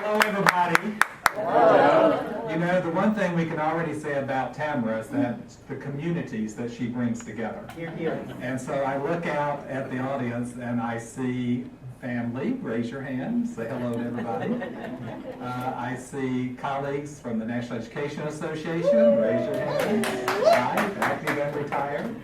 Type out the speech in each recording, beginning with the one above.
Hello, everybody. Hello. You know, the one thing we can already say about Tamara is that the communities that she brings together. Here, here. And so I look out at the audience and I see family. Raise your hand. Say hello to everybody. I see colleagues from the National Education Association. Raise your hand. Hi, active and retired.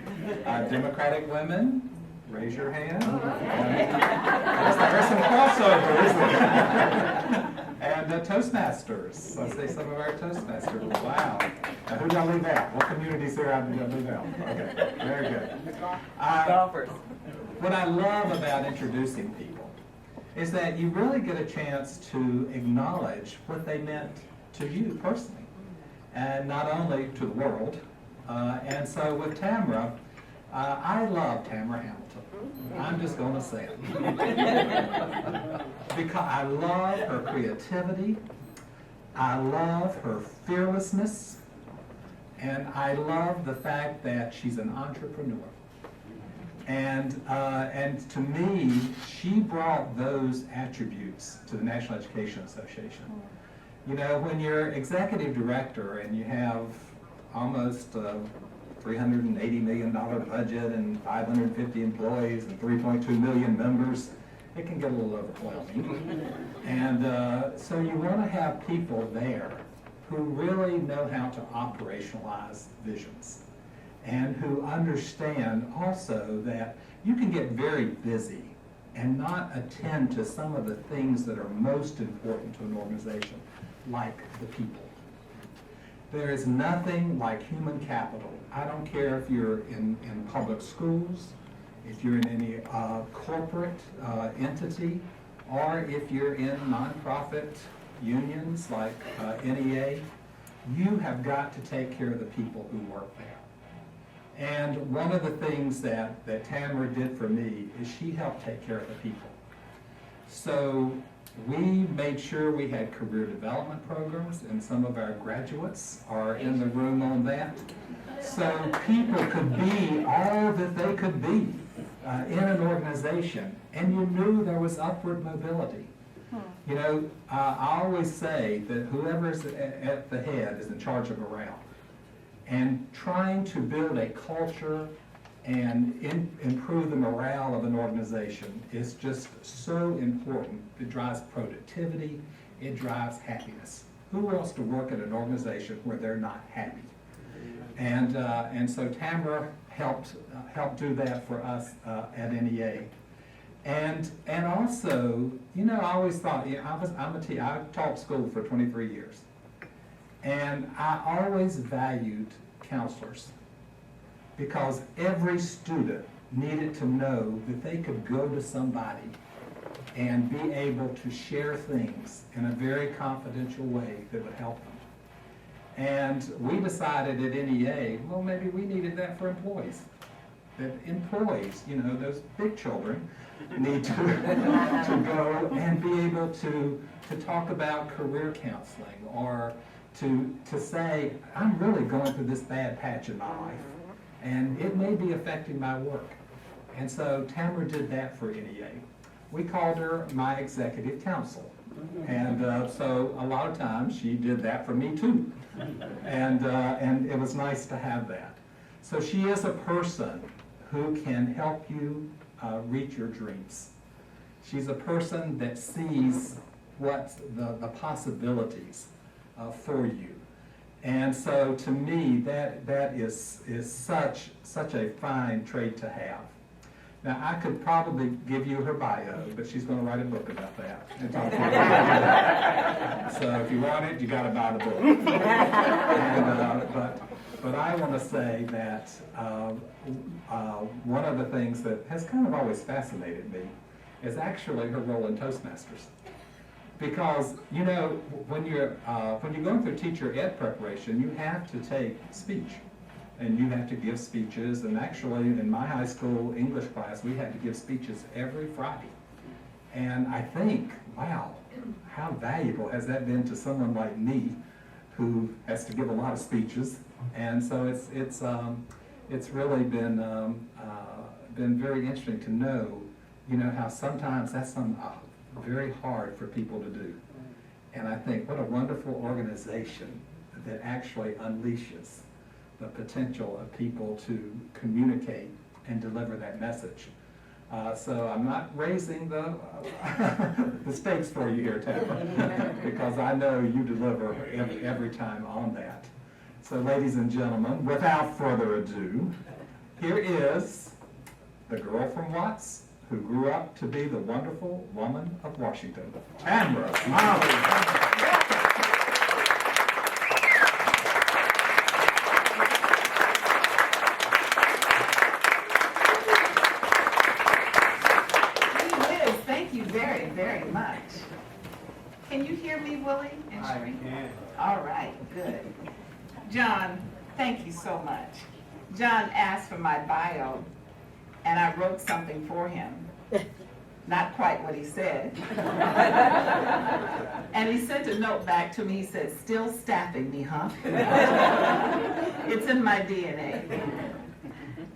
Democratic women. Raise your hand. There's some crossover, isn't there? And Toastmasters. Let's say some of our Toastmasters. Wow. Now, who did I leave out? What communities here did I leave out? Okay, very good. Golfers. What I love about introducing people is that you really get a chance to acknowledge what they meant to you personally, and not only to the world. And so with Tamara, I love Tamara Hamilton. I'm just going to say it. Because I love her creativity, I love her fearlessness, and I love the fact that she's an entrepreneur. And to me, she brought those attributes to the National Education Association. You know, when you're executive director and you have almost $380 million budget and 550 employees and 3.2 million members, it can get a little overwhelming. And so you want to have people there who really know how to operationalize visions and who understand also that you can get very busy and not attend to some of the things that are most important to an organization, like the people. There is nothing like human capital. I don't care if you're in public schools, if you're in any corporate entity, or if you're in nonprofit unions like NEA, you have got to take care of the people who work there. And one of the things that Tamara did for me is she helped take care of the people. So we made sure we had career development programs, and some of our graduates are in the room on that. So people could be all that they could be in an organization, and you knew there was upward mobility. You know, I always say that whoever's at the head is in charge of morale. And trying to build a culture and improve the morale of an organization is just so important. It drives productivity, it drives happiness. Who wants to work at an organization where they're not happy? And so Tamara helped do that for us at NEA. And also, you know, I always thought, you know, I taught school for 23 years. And I always valued counselors, because every student needed to know that they could go to somebody and be able to share things in a very confidential way that would help them. And we decided at NEA, well, maybe we needed that for employees. That employees, you know, those big children, need to go and be able to talk about career counseling, or to say, I'm really going through this bad patch in my life, and it may be affecting my work. And so Tamara did that for NEA. We called her my executive counsel. And so a lot of times she did that for me too. And it was nice to have that. So she is a person who can help you reach your dreams. She's a person that sees what the possibilities for you. And so to me, that is such a fine trait to have. Now, I could probably give you her bio, but she's going to write a book about that and talk to you about that. So if you want it, you got to buy the book. But I want to say that one of the things that has kind of always fascinated me is actually her role in Toastmasters. Because, you know, when you're going through teacher ed preparation, you have to take speech. And you have to give speeches, and actually in my high school English class, we had to give speeches every Friday. And I think, wow, how valuable has that been to someone like me, who has to give a lot of speeches. And so it's really been very interesting to know, you know, how sometimes that's very hard for people to do. And I think what a wonderful organization that actually unleashes the potential of people to communicate and deliver that message. So I'm not raising the, the stakes for you here, Tamara, because I know you deliver every time on that. So ladies and gentlemen, without further ado, here is the girl from Watts who grew up to be the wonderful woman of Washington, Tamara Smiley. Very much. Can you hear me, Willie and Sheree? I can. All right, good. John, thank you so much. John asked for my bio, and I wrote something for him. Not quite what he said. And he sent a note back to me. He said, "Still staffing me, huh?" It's in my DNA.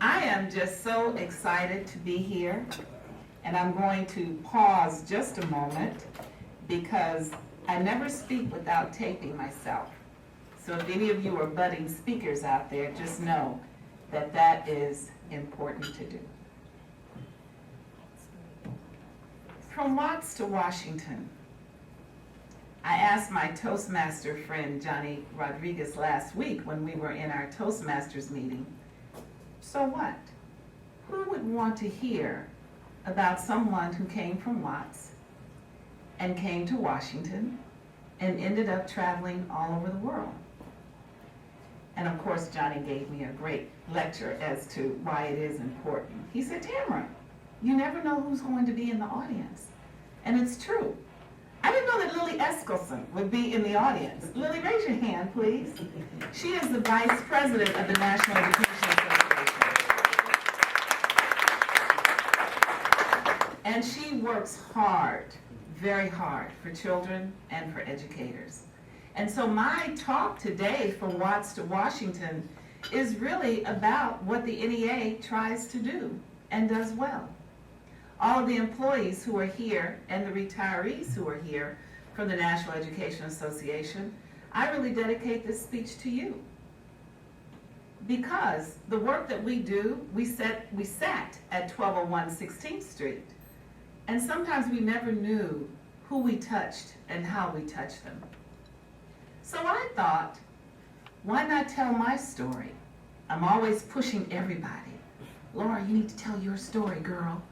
I am just so excited to be here. And I'm going to pause just a moment because I never speak without taping myself. So if any of you are budding speakers out there, just know that that is important to do. From Watts to Washington. I asked my Toastmaster friend Johnny Rodriguez last week when we were in our Toastmasters meeting, so what? Who would want to hear about someone who came from Watts and came to Washington and ended up traveling all over the world? And of course, Johnny gave me a great lecture as to why it is important. He said, "Tamara, you never know who's going to be in the audience." And it's true. I didn't know that Lily Eskelson would be in the audience. Lily, raise your hand, please. She is the Vice President of the National Education Association. And she works hard, very hard, for children and for educators. And so my talk today from Watts to Washington is really about what the NEA tries to do and does well. All of the employees who are here and the retirees who are here from the National Education Association, I really dedicate this speech to you. Because the work that we do, we sat at 1201 16th Street. And sometimes we never knew who we touched and how we touched them. So I thought, why not tell my story? I'm always pushing everybody. Laura, you need to tell your story, girl.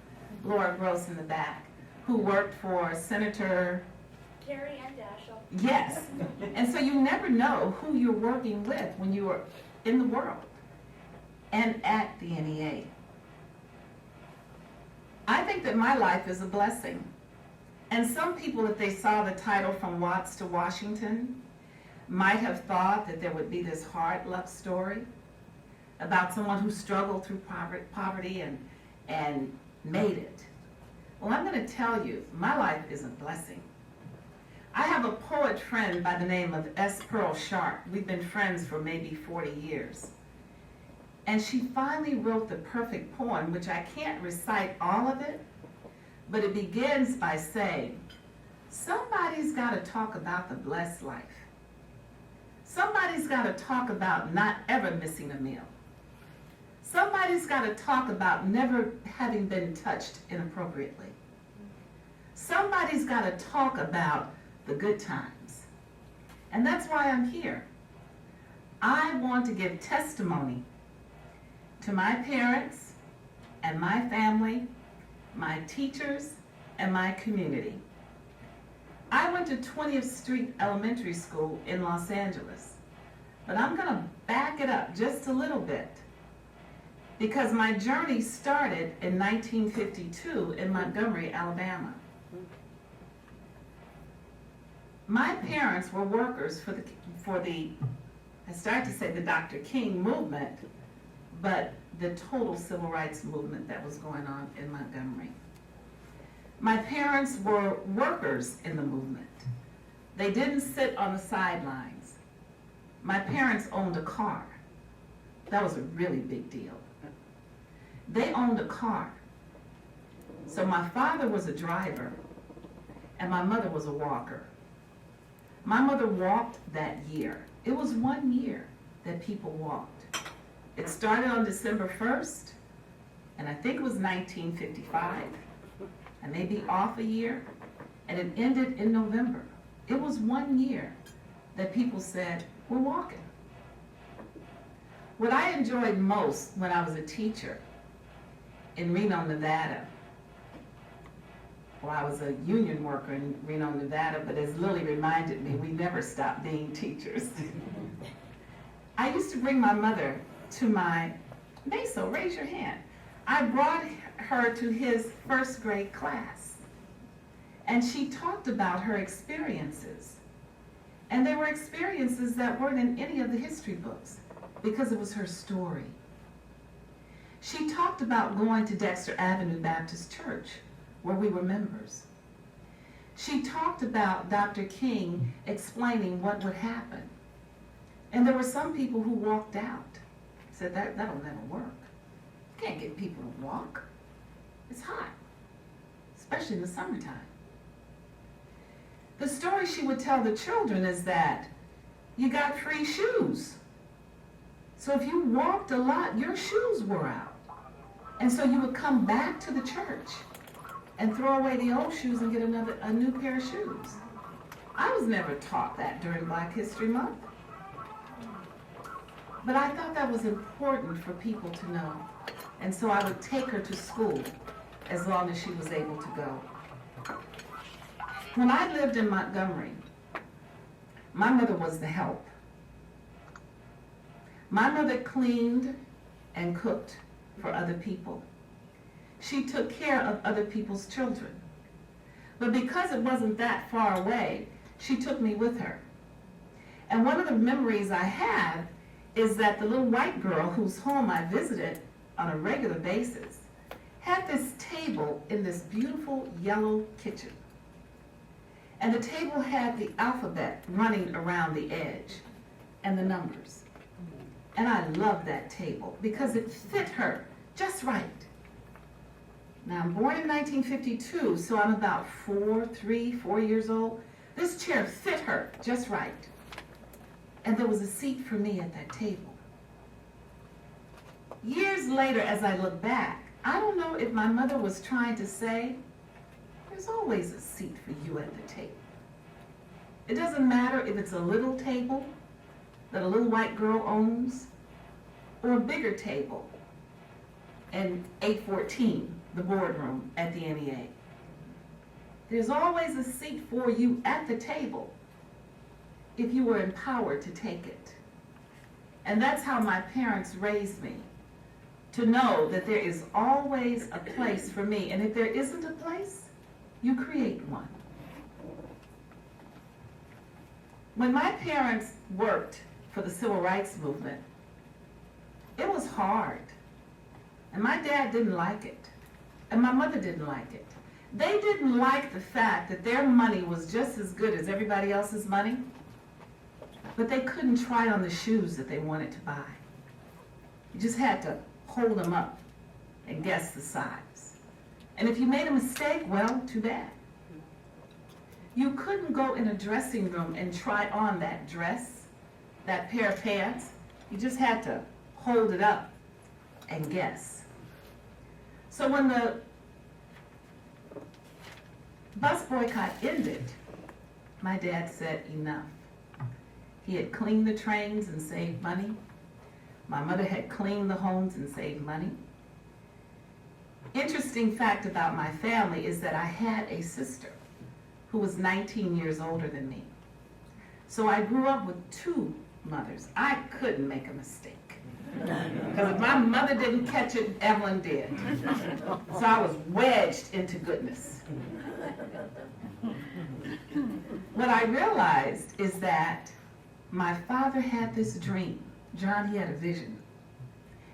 Laura Gross in the back, who worked for Senator Carrie Ann Daschle. Yes. And so you never know who you're working with when you are in the world and at the NEA. I think that my life is a blessing. And some people, if they saw the title From Watts to Washington, might have thought that there would be this hard luck story about someone who struggled through poverty and made it. Well, I'm going to tell you, my life is a blessing. I have a poet friend by the name of S. Pearl Sharp. We've been friends for maybe 40 years. And she finally wrote the perfect poem, which I can't recite all of it, but it begins by saying, somebody's got to talk about the blessed life. Somebody's got to talk about not ever missing a meal. Somebody's got to talk about never having been touched inappropriately. Somebody's got to talk about the good times. And that's why I'm here. I want to give testimony to my parents and my family, my teachers, and my community. I went to 20th Street Elementary School in Los Angeles, but I'm going to back it up just a little bit because my journey started in 1952 in Montgomery, Alabama. My parents were workers for the I started to say the Dr. King movement, but the total civil rights movement that was going on in Montgomery. My parents were workers in the movement. They didn't sit on the sidelines. My parents owned a car. That was a really big deal. They owned a car. So my father was a driver, and my mother was a walker. My mother walked that year. It was 1 year that people walked. It started on December 1st, and I think it was 1955. I may be off a year, and it ended in November. It was 1 year that people said, we're walking. What I enjoyed most when I was a teacher in Reno, Nevada, well, I was a union worker in Reno, Nevada, but as Lily reminded me, we never stopped being teachers. I used to bring my mother to my, Meso, raise your hand. I brought her to his first grade class, and she talked about her experiences. And they were experiences that weren't in any of the history books, because it was her story. She talked about going to Dexter Avenue Baptist Church, where we were members. She talked about Dr. King explaining what would happen. And there were some people who walked out, said that'll never work. You can't get people to walk. It's hot, especially in the summertime. The story she would tell the children is that you got free shoes. So if you walked a lot, your shoes wore out. And so you would come back to the church and throw away the old shoes and get a new pair of shoes. I was never taught that during Black History Month. But I thought that was important for people to know. And so I would take her to school as long as she was able to go. When I lived in Montgomery, my mother was the help. My mother cleaned and cooked for other people. She took care of other people's children. But because it wasn't that far away, she took me with her. And one of the memories I have is that the little white girl whose home I visited on a regular basis had this table in this beautiful yellow kitchen. And the table had the alphabet running around the edge and the numbers. And I loved that table because it fit her just right. Now, I'm born in 1952, so I'm about 4 years old. This chair fit her just right. And there was a seat for me at that table. Years later, as I look back, I don't know if my mother was trying to say, there's always a seat for you at the table. It doesn't matter if it's a little table that a little white girl owns, or a bigger table in 814, the boardroom at the NEA. There's always a seat for you at the table if you were empowered to take it. And that's how my parents raised me, to know that there is always a place for me. And if there isn't a place, you create one. When my parents worked for the Civil Rights Movement, it was hard. And my dad didn't like it. And my mother didn't like it. They didn't like the fact that their money was just as good as everybody else's money, but they couldn't try on the shoes that they wanted to buy. You just had to hold them up and guess the size. And if you made a mistake, well, too bad. You couldn't go in a dressing room and try on that dress, that pair of pants. You just had to hold it up and guess. So when the bus boycott ended, my dad said enough. He had cleaned the trains and saved money. My mother had cleaned the homes and saved money. Interesting fact about my family is that I had a sister who was 19 years older than me. So I grew up with two mothers. I couldn't make a mistake. Because if my mother didn't catch it, Evelyn did. So I was wedged into goodness. What I realized is that my father had this dream. John, he had a vision.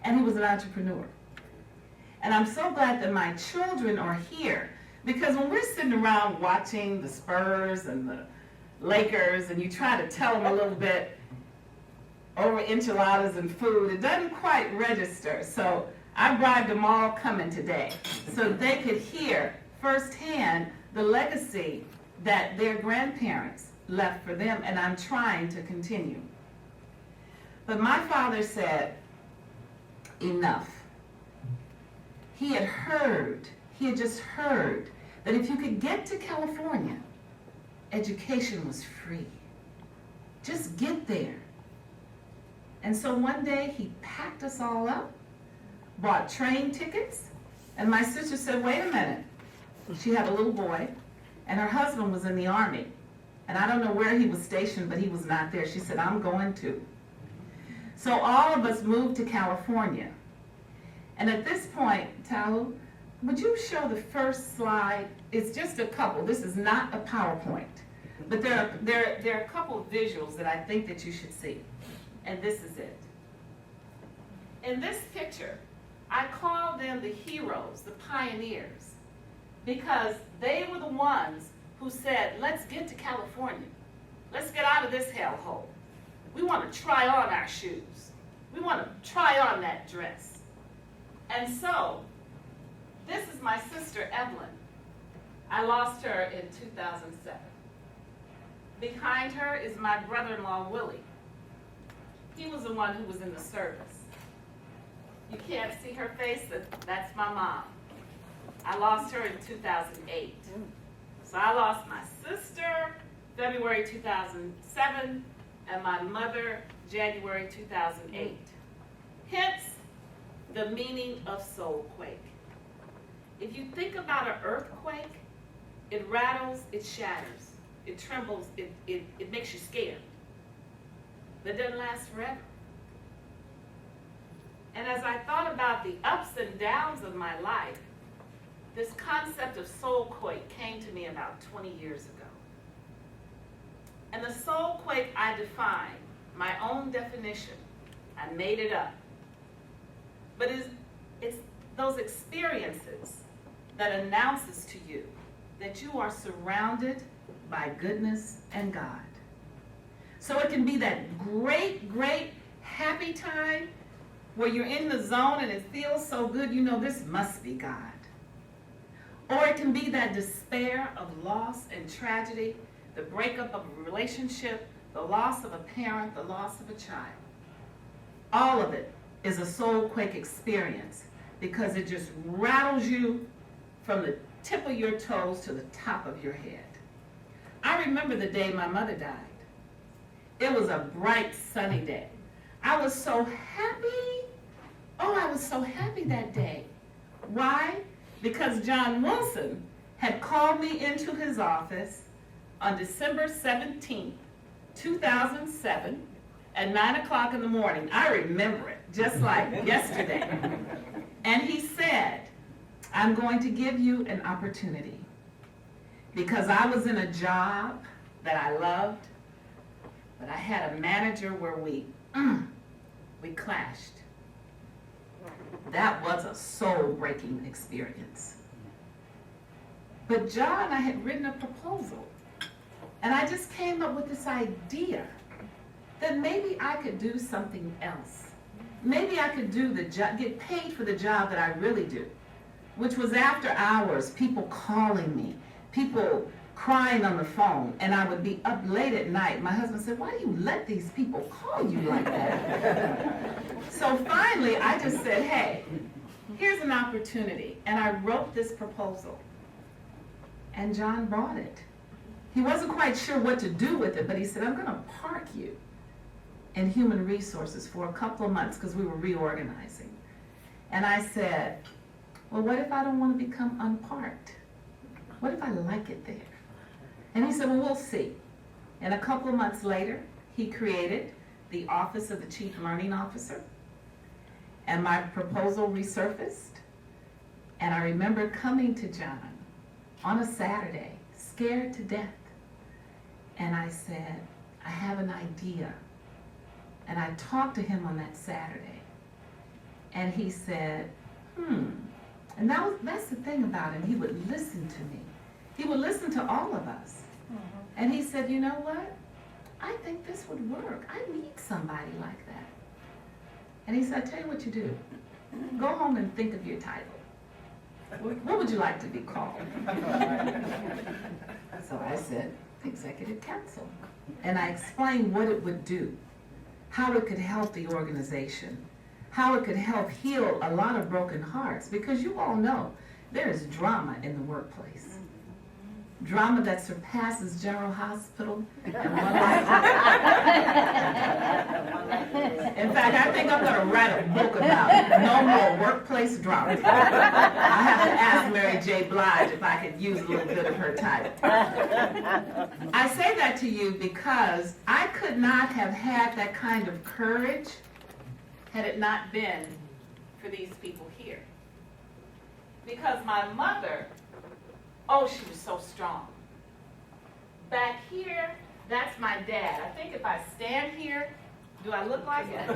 And he was an entrepreneur. And I'm so glad that my children are here, because when we're sitting around watching the Spurs and the Lakers, and you try to tell them a little bit over enchiladas and food, it doesn't quite register. So I bribed them all coming today so they could hear firsthand the legacy that their grandparents left for them, and I'm trying to continue. But my father said, enough. He had just heard that if you could get to California, education was free. Just get there. And so one day he packed us all up, bought train tickets, and my sister said, wait a minute. She had a little boy, and her husband was in the Army. And I don't know where he was stationed, but he was not there. She said, I'm going too. So all of us moved to California. And at this point, Talu, would you show the first slide? It's just a couple. This is not a PowerPoint. But there are a couple of visuals that I think that you should see. And this is it. In this picture, I call them the heroes, the pioneers, because they were the ones who said, let's get to California. Let's get out of this hellhole. We want to try on our shoes. We want to try on that dress. And so, this is my sister, Evelyn. I lost her in 2007. Behind her is my brother-in-law, Willie. He was the one who was in the service. You can't see her face, that's my mom. I lost her in 2008. So I lost my sister February 2007, and my mother January 2008. Hence, the meaning of soulquake. If you think about an earthquake, it rattles, it shatters, it trembles, it makes you scared. That doesn't last forever. And as I thought about the ups and downs of my life, this concept of soulquake came to me about 20 years ago. And the soulquake I defined, my own definition, I made it up. But it's those experiences that announces to you that you are surrounded by goodness and God. So it can be that great, great happy time where you're in the zone and it feels so good, you know this must be God. Or it can be that despair of loss and tragedy, the breakup of a relationship, the loss of a parent, the loss of a child. All of it is a soulquake experience because it just rattles you from the tip of your toes to the top of your head. I remember the day my mother died. It was a bright, sunny day. I was so happy. Oh, I was so happy that day. Why? Because John Wilson had called me into his office on December 17th, 2007, at 9 o'clock in the morning. I remember it, just like yesterday. And he said, I'm going to give you an opportunity because I was in a job that I loved, but I had a manager where we clashed. That was a soul-breaking experience. But John, I had written a proposal, and I just came up with this idea that maybe I could do something else. Maybe I could do the job, get paid for the job that I really do, which was after hours, people calling me, people crying on the phone, and I would be up late at night. My husband said, why do you let these people call you like that? So finally, I just said, hey, here's an opportunity. And I wrote this proposal. And John bought it. He wasn't quite sure what to do with it, but he said, I'm going to park you in human resources for a couple of months because we were reorganizing. And I said, well, what if I don't want to become unparked? What if I like it there? And he said, well, we'll see. And a couple of months later, he created the Office of the Chief Learning Officer. And my proposal resurfaced. And I remember coming to John on a Saturday, scared to death. And I said, I have an idea. And I talked to him on that Saturday. And he said, And that's the thing about him. He would listen to me. He would listen to all of us. And he said, you know what? I think this would work. I need somebody like that. And he said, I tell you what you do. Go home and think of your title. What would you like to be called? So I said, executive council. And I explained what it would do, how it could help the organization, how it could help heal a lot of broken hearts, because you all know there is drama in the workplace. Drama that surpasses General Hospital and One Life. In fact, I think I'm going to write a book about no more workplace drama. I have to ask Mary J. Blige if I could use a little bit of her title. I say that to you because I could not have had that kind of courage had it not been for these people here. Because my mother, oh, she was so strong. Back here, that's my dad. I think if I stand here, do I look like it?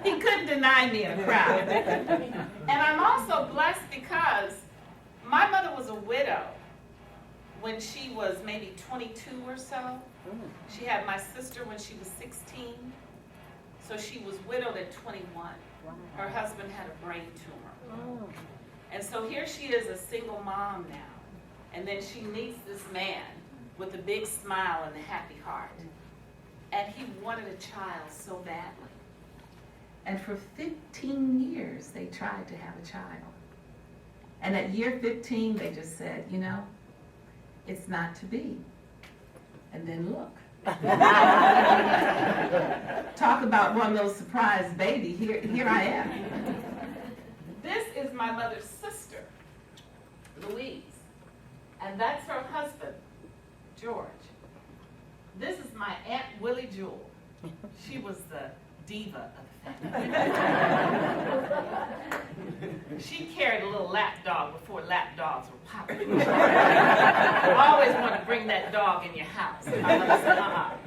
He couldn't deny me in a crowd. And I'm also blessed because my mother was a widow when she was maybe 22 or so. She had my sister when she was 16. So she was widowed at 21. Her husband had a brain tumor. And so here she is, a single mom now. And then she meets this man with a big smile and a happy heart. And he wanted a child so badly. And for 15 years, they tried to have a child. And at year 15, they just said, you know, it's not to be. And then look. Talk about one little surprise baby. Here I am. This is my mother's sister, Louise, and that's her husband, George. This is my Aunt Willie Jewell. She was the diva of the family. She carried a little lap dog before lap dogs were popular. I always want to bring that dog in your house. My mother said,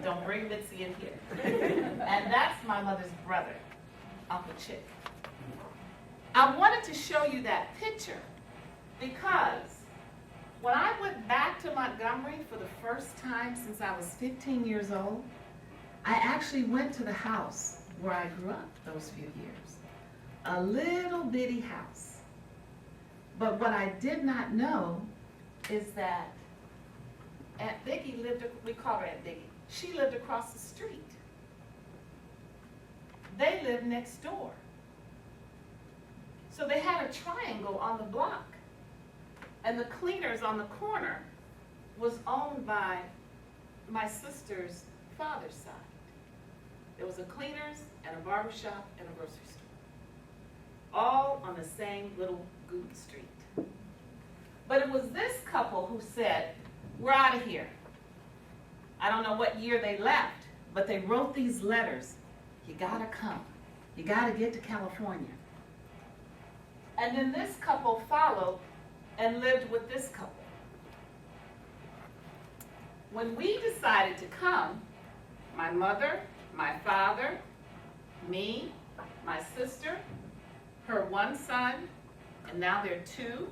don't bring Mitzi in here. And that's my mother's brother, Uncle Chick. I wanted to show you that picture because when I went back to Montgomery for the first time since I was 15 years old, I actually went to the house where I grew up those few years. A little bitty house. But what I did not know is that Aunt Biggie lived, we call her Aunt Biggie, she lived across the street. They lived next door. So they had a triangle on the block. And the cleaners on the corner was owned by my sister's father's side. There was a cleaners and a barber shop and a grocery store. All on the same little good street. But it was this couple who said, we're out of here. I don't know what year they left, but they wrote these letters. You gotta come. You gotta get to California. And then this couple followed and lived with this couple. When we decided to come, my mother, my father, me, my sister, her one son, and now there are two,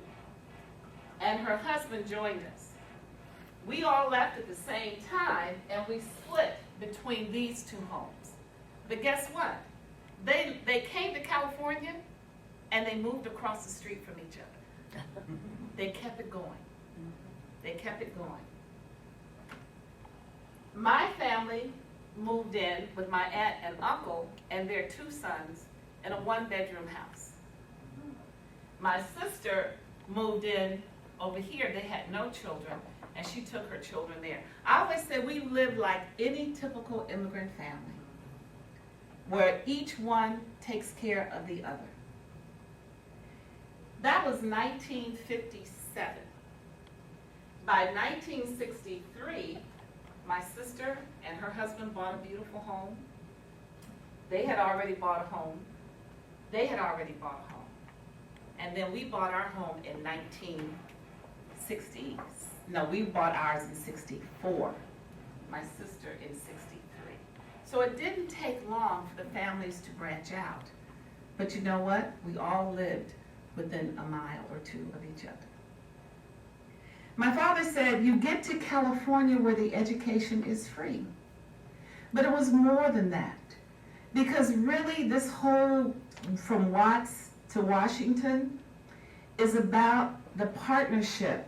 and her husband joined us. We all left at the same time, and we split between these two homes. But guess what? They came to California, and they moved across the street from each other. They kept it going. They kept it going. My family moved in with my aunt and uncle and their two sons in a one-bedroom house. My sister moved in over here. They had no children, and she took her children there. I always say we lived like any typical immigrant family, where each one takes care of the other. That was 1957. By 1963, my sister and her husband bought a beautiful home. They had already bought a home. They had already bought a home. And then we bought our home in 1960. No, we bought ours in 64. My sister in 63. So it didn't take long for the families to branch out. But you know what? We all lived within a mile or two of each other. My father said, you get to California where the education is free. But it was more than that. Because really this whole, from Watts to Washington, is about the partnership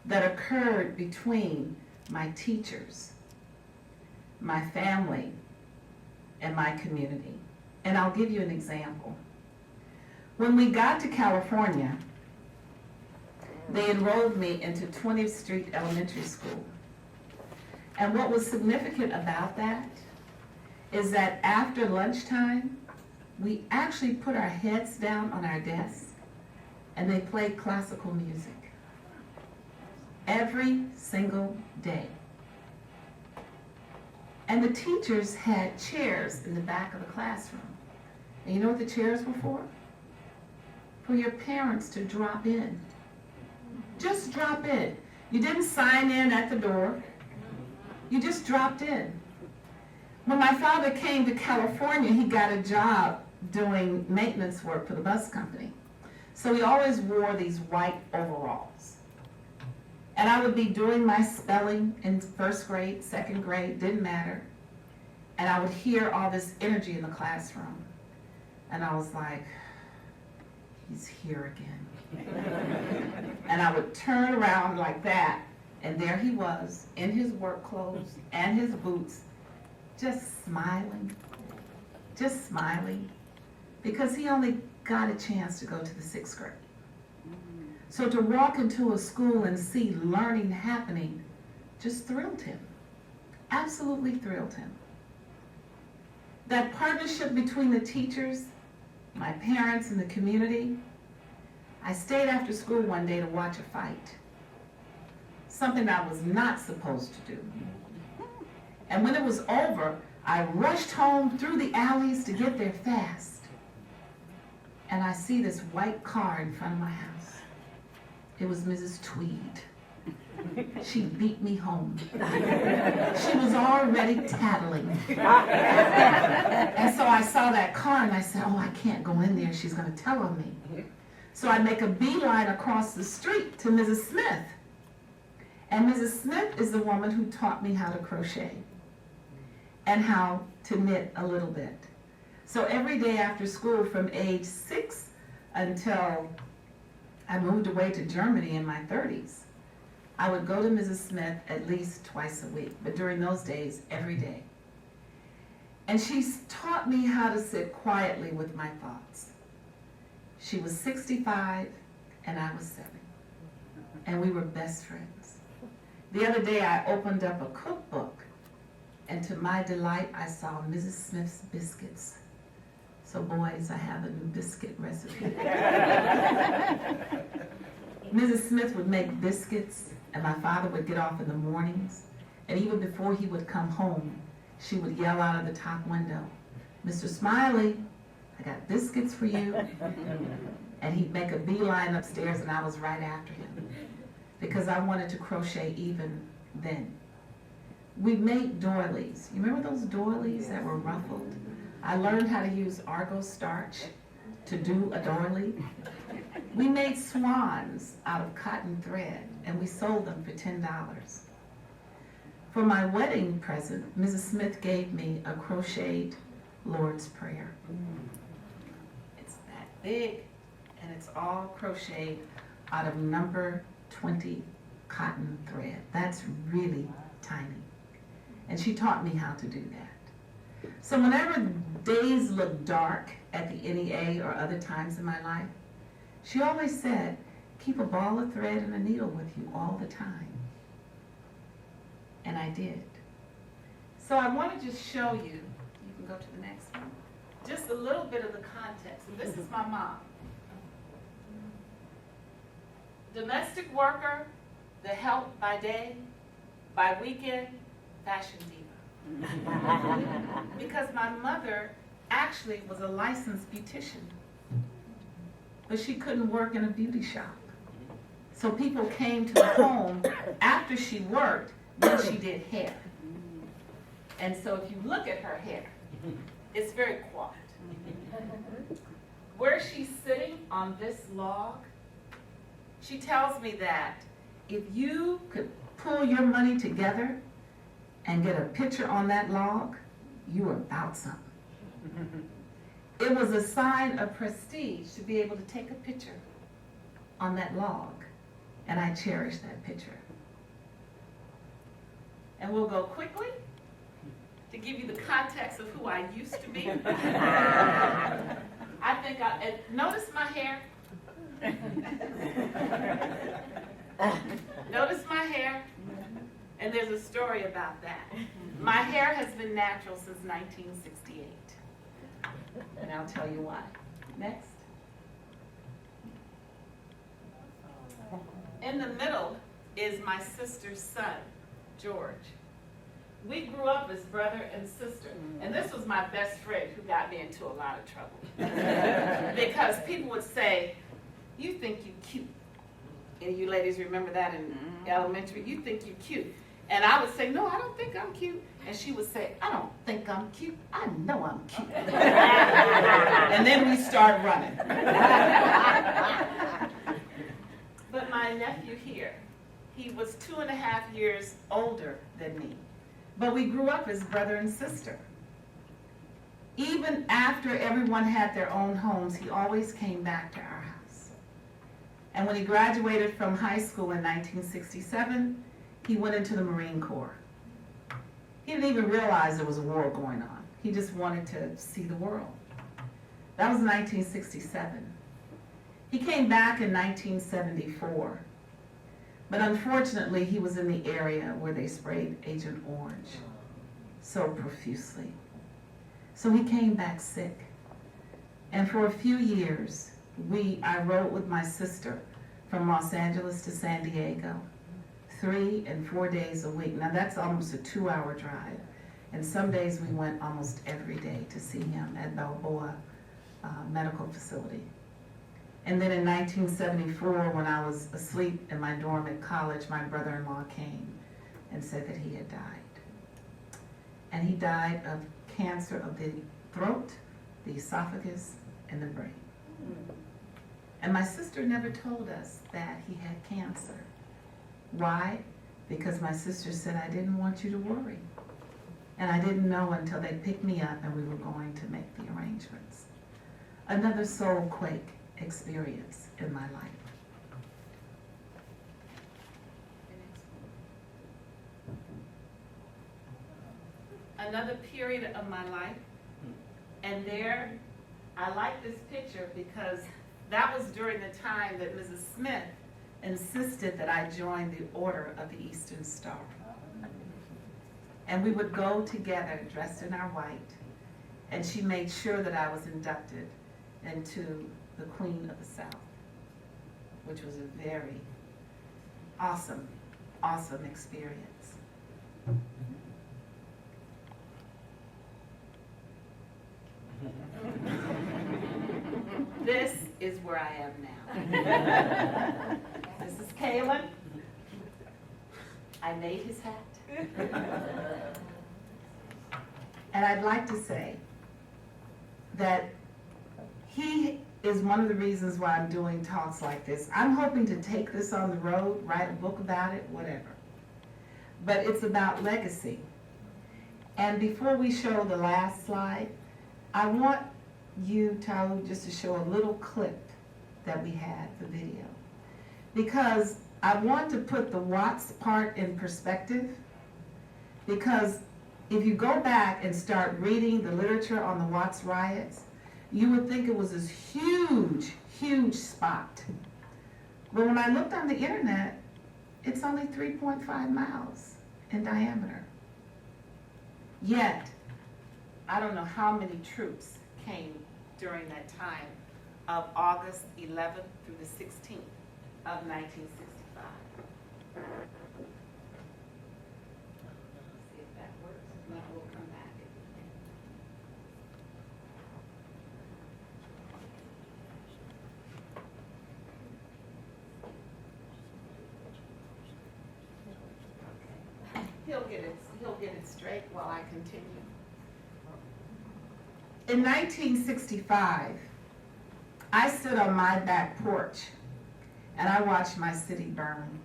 that occurred between my teachers, my family, and my community. And I'll give you an example. When we got to California, they enrolled me into 20th Street Elementary School. And what was significant about that is that after lunchtime, we actually put our heads down on our desks and they played classical music every single day. And the teachers had chairs in the back of the classroom. And you know what the chairs were for? For your parents to drop in. Just drop in. You didn't sign in at the door. You just dropped in. When my father came to California, he got a job doing maintenance work for the bus company. So he always wore these white overalls. And I would be doing my spelling in first grade, second grade, didn't matter. And I would hear all this energy in the classroom. And I was like, he's here again. And I would turn around like that, and there he was, in his work clothes and his boots, just smiling, because he only got a chance to go to the 6th grade. So to walk into a school and see learning happening just thrilled him, absolutely thrilled him. That partnership between the teachers, my parents, and the community. I stayed after school one day to watch a fight, something I was not supposed to do. And when it was over, I rushed home through the alleys to get there fast. And I see this white car in front of my house. It was Mrs. Tweed. She beat me home. She was already tattling. And so I saw that car and I said, oh, I can't go in there. She's going to tell on me. So I make a beeline across the street to Mrs. Smith. And Mrs. Smith is the woman who taught me how to crochet and how to knit a little bit. So every day after school from age 6 until I moved away to Germany in my 30s, I would go to Mrs. Smith at least twice a week, but during those days, every day. And she taught me how to sit quietly with my thoughts. She was 65 and I was 7. And we were best friends. The other day I opened up a cookbook, and to my delight I saw Mrs. Smith's biscuits. So boys, I have a new biscuit recipe. Mrs. Smith would make biscuits, and my father would get off in the mornings, and even before he would come home, she would yell out of the top window, Mr. Smiley, I got biscuits for you. And he'd make a beeline upstairs, and I was right after him, because I wanted to crochet even then. We made doilies. You remember those doilies that were ruffled? I learned how to use Argo starch to do a doily. We made swans out of cotton thread, and we sold them for $10. For my wedding present, Mrs. Smith gave me a crocheted Lord's Prayer. It's that big, and it's all crocheted out of number 20 cotton thread. That's really tiny. And she taught me how to do that. So whenever days look dark at the NEA or other times in my life, she always said, keep a ball of thread and a needle with you all the time. And I did. So I want to just show you, you can go to the next one, just a little bit of the context. And this is my mom. Domestic worker, the help by day, by weekend, fashion diva. Because my mother actually was a licensed beautician, but she couldn't work in a beauty shop. So people came to the home after she worked, then she did hair. And so if you look at her hair, it's very quiet. Where she's sitting on this log, she tells me that if you could pull your money together and get a picture on that log, you were about something. It was a sign of prestige to be able to take a picture on that log And I cherish that picture. And we'll go quickly to give you the context of who I used to be. I think notice my hair. Notice my hair. And there's a story about that. My hair has been natural since 1968. And I'll tell you why. Next. In the middle is my sister's son, George. We grew up as brother and sister. And this was my best friend who got me into a lot of trouble. Because people would say, you think you're cute. And you ladies remember that in elementary? You think you're cute. And I would say, no, I don't think I'm cute. And she would say, I don't think I'm cute. I know I'm cute. And then we start running. But my nephew here, he was 2.5 years older than me. But we grew up as brother and sister. Even after everyone had their own homes, he always came back to our house. And when he graduated from high school in 1967, he went into the Marine Corps. He didn't even realize there was a war going on. He just wanted to see the world. That was 1967. He came back in 1974. But unfortunately, he was in the area where they sprayed Agent Orange so profusely. So he came back sick. And for a few years, I rode with my sister from Los Angeles to San Diego, 3 and 4 days a week. Now that's almost a 2-hour drive. And some days we went almost every day to see him at Balboa Medical Facility. And then in 1974, when I was asleep in my dorm at college, my brother-in-law came and said that he had died. And he died of cancer of the throat, the esophagus, and the brain. And my sister never told us that he had cancer. Why? Because my sister said, I didn't want you to worry. And I didn't know until they picked me up and we were going to make the arrangements. Another soul quake experience in my life. Another period of my life, and there, I like this picture because that was during the time that Mrs. Smith insisted that I join the Order of the Eastern Star. And we would go together dressed in our white, and she made sure that I was inducted into the Queen of the South, which was a very awesome, awesome experience. This is where I am now. This is Kalen. I made his hat. And I'd like to say that he is one of the reasons why I'm doing talks like this. I'm hoping to take this on the road, write a book about it, whatever. But it's about legacy. And before we show the last slide, I want you, Talu, just to show a little clip that we had, the video. Because I want to put the Watts part in perspective, because if you go back and start reading the literature on the Watts riots, you would think it was this huge, huge spot. But when I looked on the internet, it's only 3.5 miles in diameter. Yet, I don't know how many troops came during that time of August 11th through the 16th of 1965. See if that works. If not, we'll come back. He'll get it straight while I continue. In 1965, I stood on my back porch and I watched my city burn.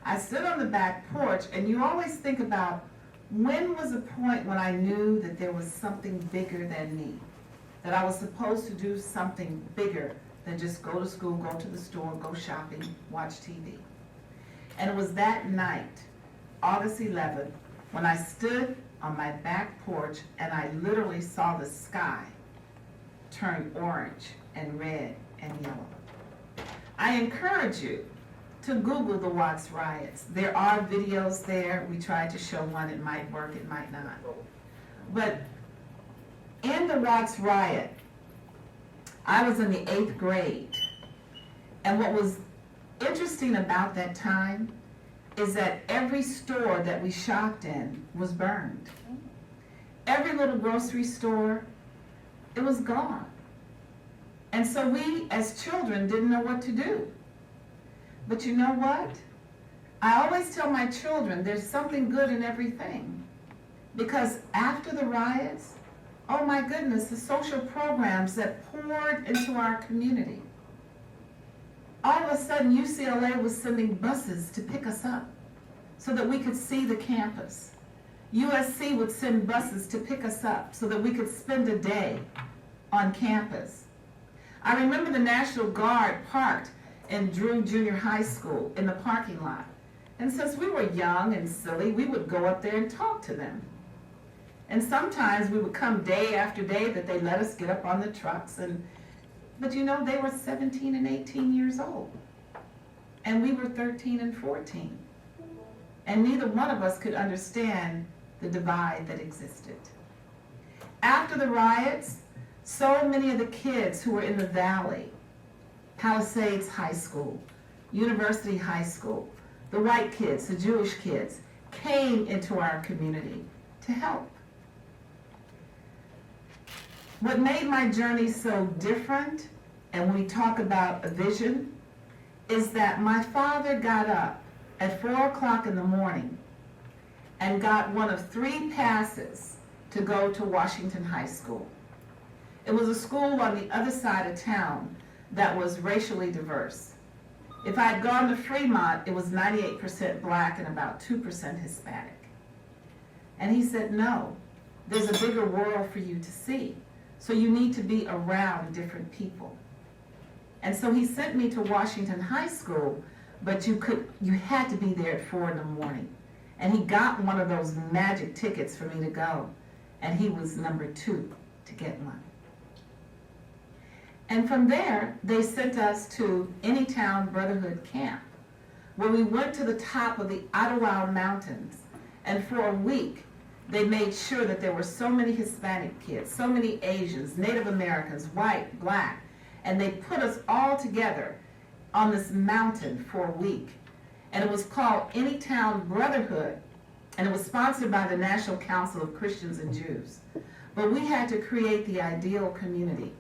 I stood on the back porch, and you always think about when was a point when I knew that there was something bigger than me, that I was supposed to do something bigger than just go to school, go to the store, go shopping, watch TV. And it was that night, August 11th, when I stood on my back porch and I literally saw the sky turn orange and red and yellow. I encourage you to Google the Watts riots. There are videos there. We tried to show one. It might work, it might not. But in the Watts riot, I was in the 8th grade. And what was interesting about that time is that every store that we shopped in was burned. Every little grocery store, it was gone. And so we, as children, didn't know what to do. But you know what? I always tell my children there's something good in everything. Because after the riots, oh my goodness, the social programs that poured into our community. All of a sudden, UCLA was sending buses to pick us up so that we could see the campus. USC would send buses to pick us up so that we could spend a day on campus. I remember the National Guard parked in Drew Junior High School in the parking lot. And since we were young and silly, we would go up there and talk to them. And sometimes we would come day after day that they let us get up on the trucks. But you know, they were 17 and 18 years old. And we were 13 and 14. And neither one of us could understand the divide that existed. After the riots, so many of the kids who were in the Valley, Palisades High School, University High School, the white kids, the Jewish kids, came into our community to help. What made my journey so different, and when we talk about a vision, is that my father got up at 4 o'clock in the morning and got one of 3 passes to go to Washington High School. It was a school on the other side of town that was racially diverse. If I had gone to Fremont, it was 98% black and about 2% Hispanic. And he said, no, there's a bigger world for you to see. So you need to be around different people. And so he sent me to Washington High School, but you had to be there at 4 in the morning. And he got one of those magic tickets for me to go. And he was number 2 to get one. And from there, they sent us to Anytown Brotherhood Camp, where we went to the top of the Ottawa Mountains. And for a week, they made sure that there were so many Hispanic kids, so many Asians, Native Americans, white, black, and they put us all together on this mountain for a week. And it was called Anytown Brotherhood, and it was sponsored by the National Council of Christians and Jews. But we had to create the ideal community.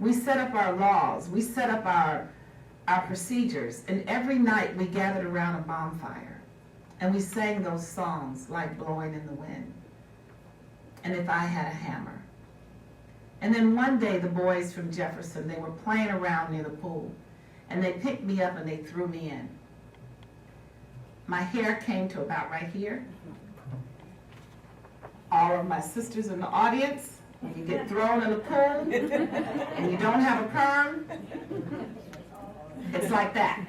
We set up our laws, we set up our procedures, and every night we gathered around a bonfire. And we sang those songs like Blowing in the Wind, and If I Had a Hammer. And then one day the boys from Jefferson, they were playing around near the pool, and they picked me up and they threw me in. My hair came to about right here. All of my sisters in the audience, when you get thrown in the pool and you don't have a perm, it's like that.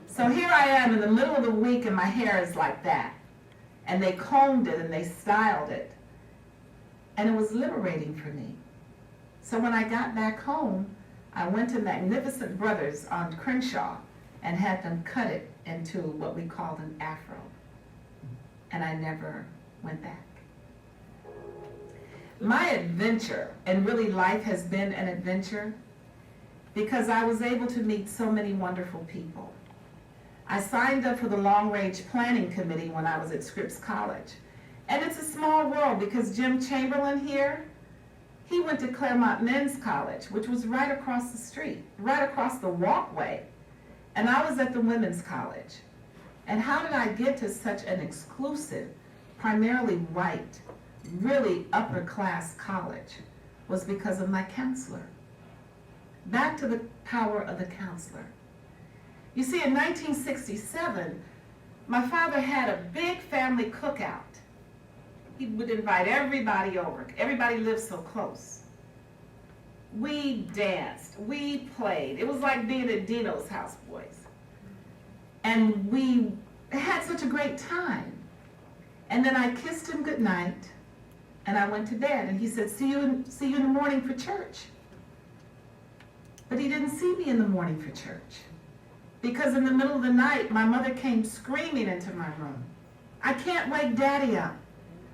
So here I am in the middle of the week and my hair is like that. And they combed it and they styled it. And it was liberating for me. So when I got back home, I went to Magnificent Brothers on Crenshaw and had them cut it into what we called an afro. And I never went back. My adventure, and really life has been an adventure, because I was able to meet so many wonderful people. I signed up for the Long Range Planning Committee when I was at Scripps College. And it's a small world because Jim Chamberlain here, he went to Claremont Men's College, which was right across the street, right across the walkway. And I was at the Women's College. And how did I get to such an exclusive, primarily white, really upper class college? Was because of my counselor. Back to the power of the counselor. You see, in 1967, my father had a big family cookout. He would invite everybody over. Everybody lived so close. We danced, we played. It was like being at Dino's house, boys. And we had such a great time. And then I kissed him goodnight, and I went to bed. And he said, see you in the morning for church. But he didn't see me in the morning for church. Because in the middle of the night, my mother came screaming into my room. I can't wake Daddy up.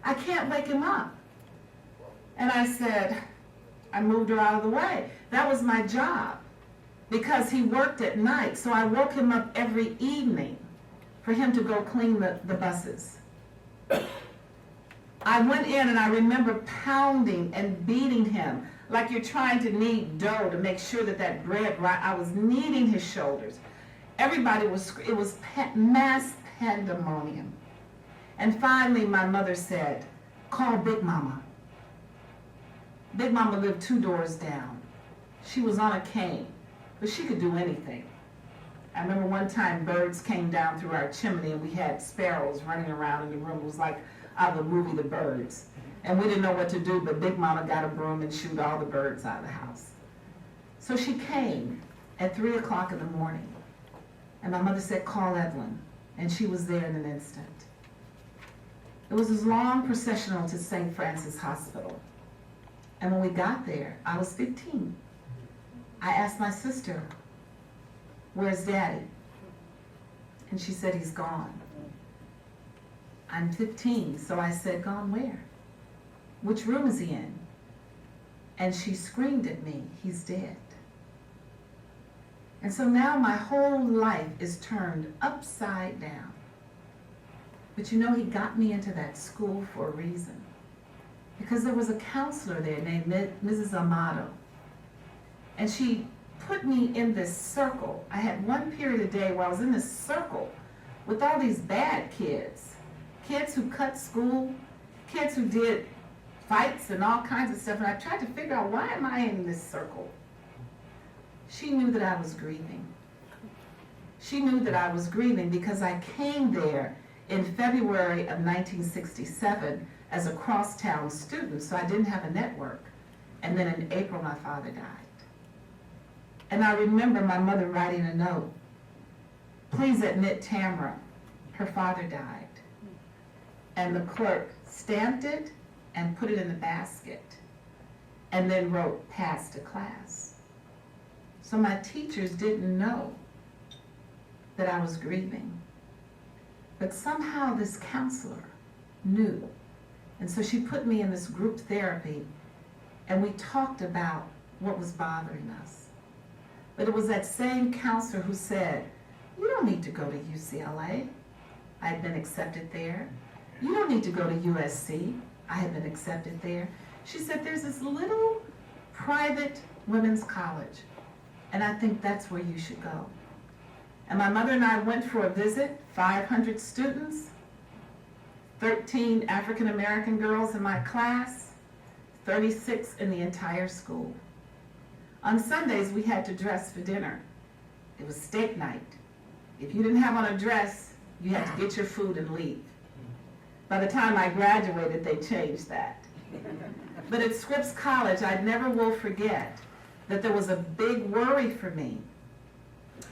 I can't wake him up. And I said, I moved her out of the way. That was my job, because he worked at night. So I woke him up every evening for him to go clean the buses. I went in and I remember pounding and beating him like you're trying to knead dough to make sure that bread, right? I was kneading his shoulders. Everybody it was mass pandemonium. And finally my mother said, call Big Mama. Big Mama lived 2 doors down. She was on a cane, but she could do anything. I remember one time birds came down through our chimney and we had sparrows running around in the room. It was like out of the movie The Birds. And we didn't know what to do, but Big Mama got a broom and shooed all the birds out of the house. So she came at 3 o'clock in the morning. And my mother said, call Evelyn. And she was there in an instant. It was this long processional to St. Francis Hospital. And when we got there, I was 15. I asked my sister, where's Daddy? And she said, he's gone. I'm 15, so I said, gone where? Which room is he in? And she screamed at me, he's dead. And so now my whole life is turned upside down. But you know, he got me into that school for a reason. Because there was a counselor there named Mrs. Amato. And she put me in this circle. I had one period a day where I was in this circle with all these bad kids. Kids who cut school, kids who did fights and all kinds of stuff. And I tried to figure out, why am I in this circle? She knew that I was grieving. She knew that I was grieving because I came there in February of 1967 as a crosstown student, so I didn't have a network. And then in April, my father died. And I remember my mother writing a note, please admit Tamara, her father died. And the clerk stamped it and put it in the basket, and then wrote, pass to class. So my teachers didn't know that I was grieving. But somehow this counselor knew. And so she put me in this group therapy, and we talked about what was bothering us. But it was that same counselor who said, you don't need to go to UCLA. I had been accepted there. You don't need to go to USC. I had been accepted there. She said, there's this little private women's college, and I think that's where you should go. And my mother and I went for a visit, 500 students, 13 African American girls in my class, 36 in the entire school. On Sundays, we had to dress for dinner. It was steak night. If you didn't have on a dress, you had to get your food and leave. By the time I graduated, they changed that. But at Scripps College, I never will forget that there was a big worry for me,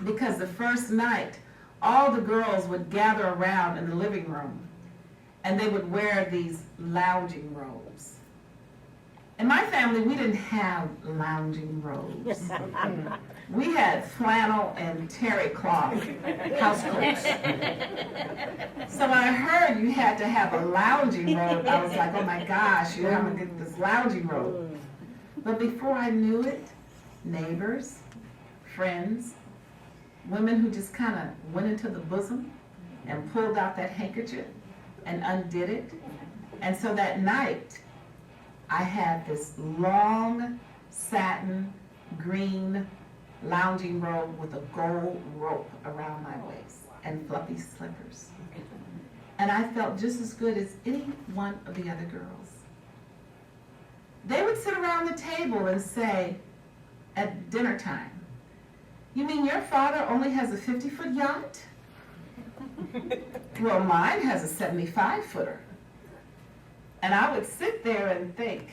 because the first night, all the girls would gather around in the living room, and they would wear these lounging robes. In my family, we didn't have lounging robes. We had flannel and terry cloth house coats. So when I heard you had to have a lounging robe, I was like, oh my gosh, you're going to get this lounging robe. But before I knew it, neighbors, friends, women who just kind of went into the bosom and pulled out that handkerchief and undid it. And so that night, I had this long satin green lounging robe with a gold rope around my waist and fluffy slippers. And I felt just as good as any one of the other girls. They would sit around the table and say at dinner time, you mean your father only has a 50-foot yacht? Well, mine has a 75-footer. And I would sit there and think,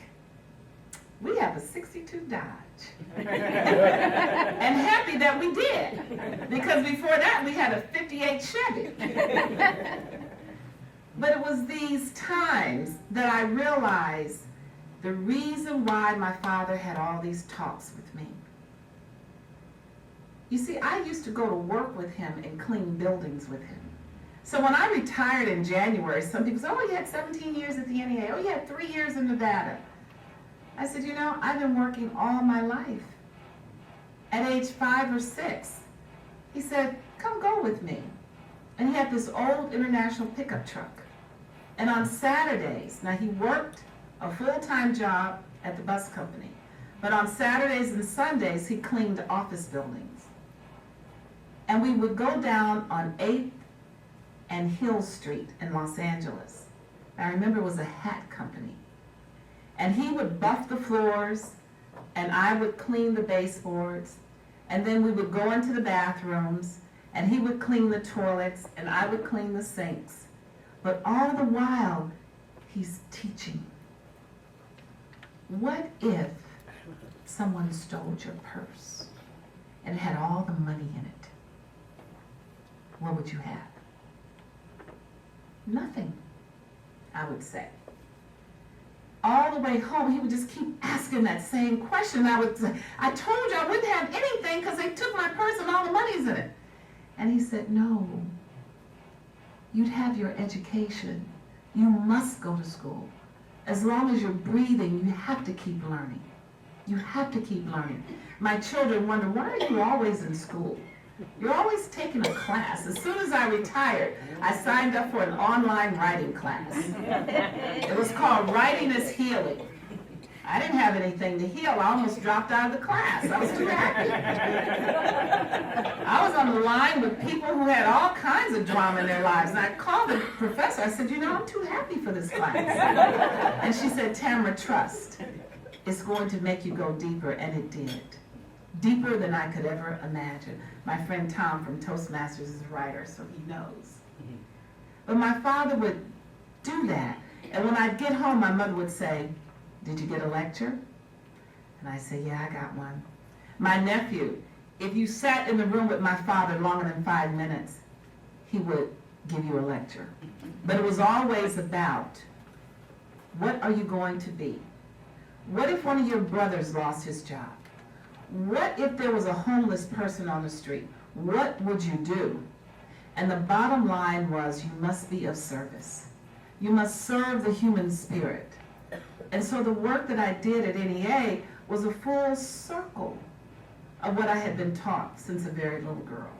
we have a 62 Dodge. And happy that we did, because before that we had a 58 Chevy. But it was these times that I realized the reason why my father had all these talks with me. You see, I used to go to work with him and clean buildings with him. So when I retired in January, some people said, oh, you had 17 years at the NEA. Oh, you had 3 years in Nevada. I said, you know, I've been working all my life. At age 5 or 6, he said, come go with me. And he had this old International pickup truck. And on Saturdays, now he worked a full-time job at the bus company, but on Saturdays and Sundays, he cleaned office buildings. And we would go down on 8th and Hill Street in Los Angeles. I remember it was a hat company. And he would buff the floors, and I would clean the baseboards, and then we would go into the bathrooms, and he would clean the toilets, and I would clean the sinks. But all the while, he's teaching. What if someone stole your purse and it had all the money in it? What would you have? Nothing, I would say. All the way home, he would just keep asking that same question. I would say, I told you I wouldn't have anything because they took my purse and all the money's in it. And he said, no, you'd have your education. You must go to school. As long as you're breathing, you have to keep learning. You have to keep learning. My children wonder, why are you always in school? You're always taking a class. As soon as I retired, I signed up for an online writing class. It was called Writing is Healing. I didn't have anything to heal. I almost dropped out of the class. I was too happy. I was on the line with people who had all kinds of drama in their lives. And I called the professor. I said, you know, I'm too happy for this class. And she said, Tamara, trust. It's going to make you go deeper. And it did. Deeper than I could ever imagine. My friend Tom from Toastmasters is a writer, so he knows. But my father would do that. And when I'd get home, my mother would say, did you get a lecture? And I say, yeah, I got one. My nephew, if you sat in the room with my father longer than 5 minutes, he would give you a lecture. But it was always about, what are you going to be? What if one of your brothers lost his job? What if there was a homeless person on the street? What would you do? And the bottom line was, you must be of service. You must serve the human spirit. And so the work that I did at NEA was a full circle of what I had been taught since a very little girl.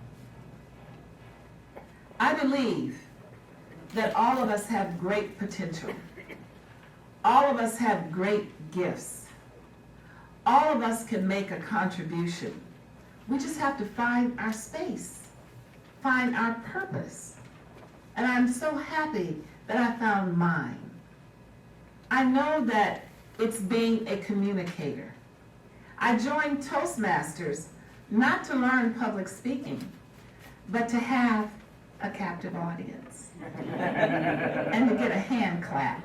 I believe that all of us have great potential. All of us have great gifts. All of us can make a contribution. We just have to find our space, find our purpose. And I'm so happy that I found mine. I know that it's being a communicator. I joined Toastmasters not to learn public speaking, but to have a captive audience and to get a hand clap.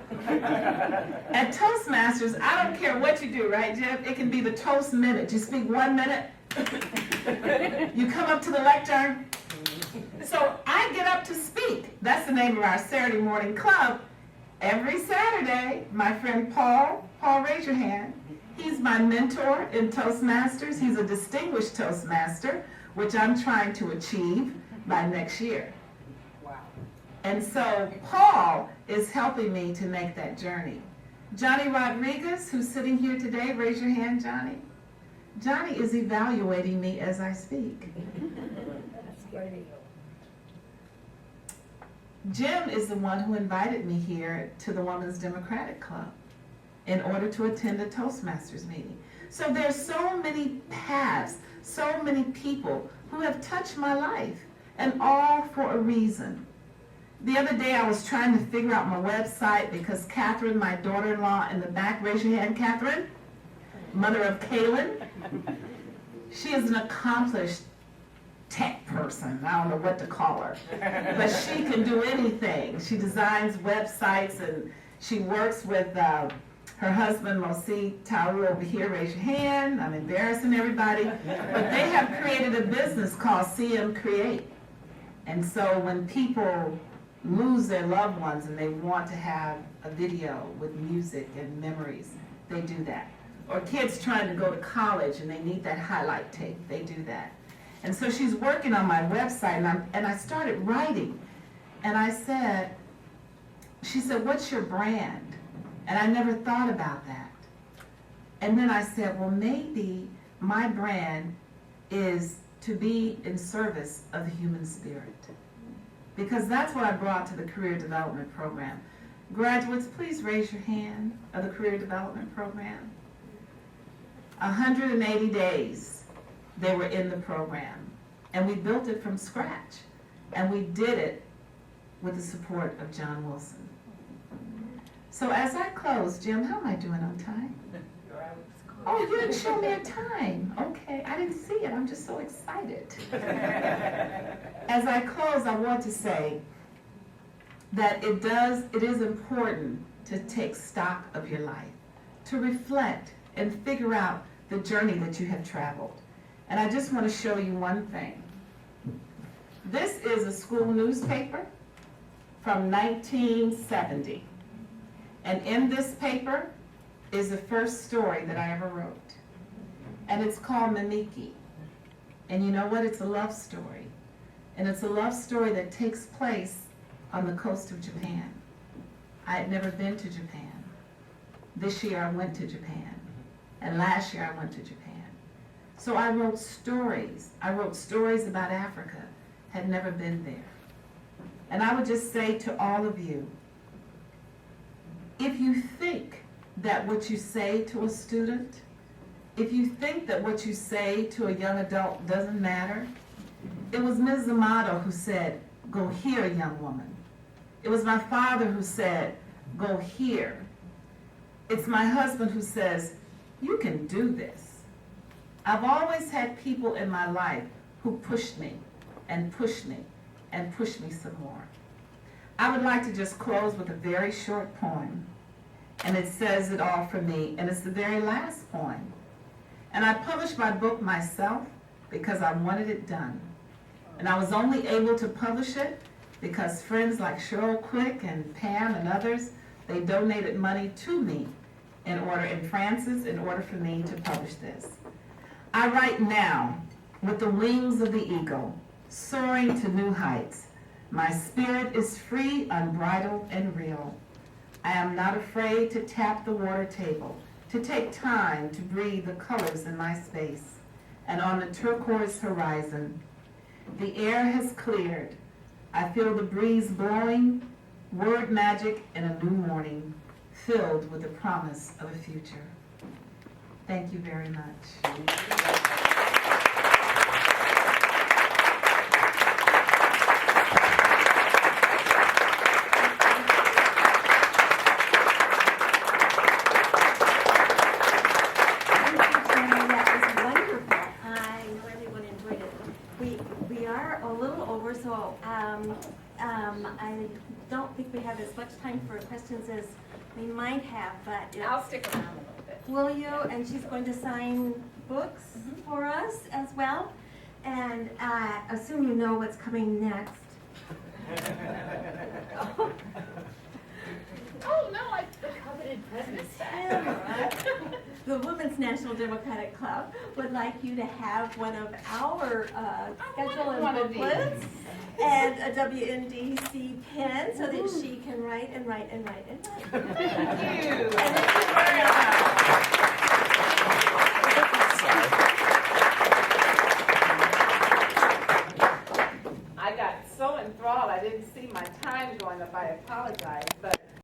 At Toastmasters, I don't care what you do, right, Jeff? It can be the Toast Minute. You speak 1 minute, you come up to the lectern. So I get up to speak. That's the name of our Saturday morning club. Every Saturday, my friend Paul, raise your hand. He's my mentor in Toastmasters. He's a distinguished Toastmaster, which I'm trying to achieve by next year. Wow. And so Paul is helping me to make that journey. Johnny Rodriguez, who's sitting here today, raise your hand, Johnny. Johnny is evaluating me as I speak. That's great. Jim is the one who invited me here to the Women's Democratic Club in order to attend a Toastmasters meeting. So there's so many paths, so many people who have touched my life, and all for a reason. The other day I was trying to figure out my website because Catherine, my daughter-in-law in the back, raise your hand, Catherine, mother of Kaylin. She is an accomplished tech person. I don't know what to call her, but she can do anything. She designs websites and she works with her Her husband, Mosi Tawu, over here, raise your hand. I'm embarrassing everybody. But they have created a business called CM Create. And so when people lose their loved ones and they want to have a video with music and memories, they do that. Or kids trying to go to college and they need that highlight tape, they do that. And so she's working on my website, and I started writing. And I said, she said, what's your brand? And I never thought about that. And then I said, well, maybe my brand is to be in service of the human spirit. Because that's what I brought to the Career Development Program. Graduates, please raise your hand of the Career Development Program. 180 days they were in the program. And we built it from scratch. And we did it with the support of John Wilson. So as I close, Jim, how am I doing on time? Oh, you didn't show me a time. Okay, I didn't see it. I'm just so excited. As I close, I want to say that it is important to take stock of your life, to reflect and figure out the journey that you have traveled. And I just want to show you one thing. This is a school newspaper from 1970. And in this paper is the first story that I ever wrote. And it's called Mimiki. And you know what? It's a love story. And it's a love story that takes place on the coast of Japan. I had never been to Japan. This year I went to Japan. And last year I went to Japan. So I wrote stories. I wrote stories about Africa. Had never been there. And I would just say to all of you, if you think that what you say to a student, if you think that what you say to a young adult doesn't matter, it was Ms. Amato who said, go here, young woman. It was my father who said, go here. It's my husband who says, you can do this. I've always had people in my life who pushed me and pushed me and pushed me some more. I would like to just close with a very short poem. And it says it all for me, and it's the very last poem. And I published my book myself because I wanted it done. And I was only able to publish it because friends like Cheryl Quick and Pam and others, they donated money to me and Francis in order for me to publish this. I write now with the wings of the eagle, soaring to new heights. My spirit is free, unbridled, and real. I am not afraid to tap the water table, to take time to breathe the colors in my space. And on the turquoise horizon, the air has cleared. I feel the breeze blowing, word magic in a new morning, filled with the promise of a future. Thank you very much. I don't think we have as much time for questions as we might have, but I'll stick around a little bit. will you? And she's going to sign books for us as well. And assume you know what's coming next. Oh, no, the coveted presidency. The Women's National Democratic Club would like you to have one of our schedule one and of these. booklets and a WNDC pen so that she can write and write and write and write. Thank you. And thank you very much. I got so enthralled, I didn't see my time going up. I apologize, but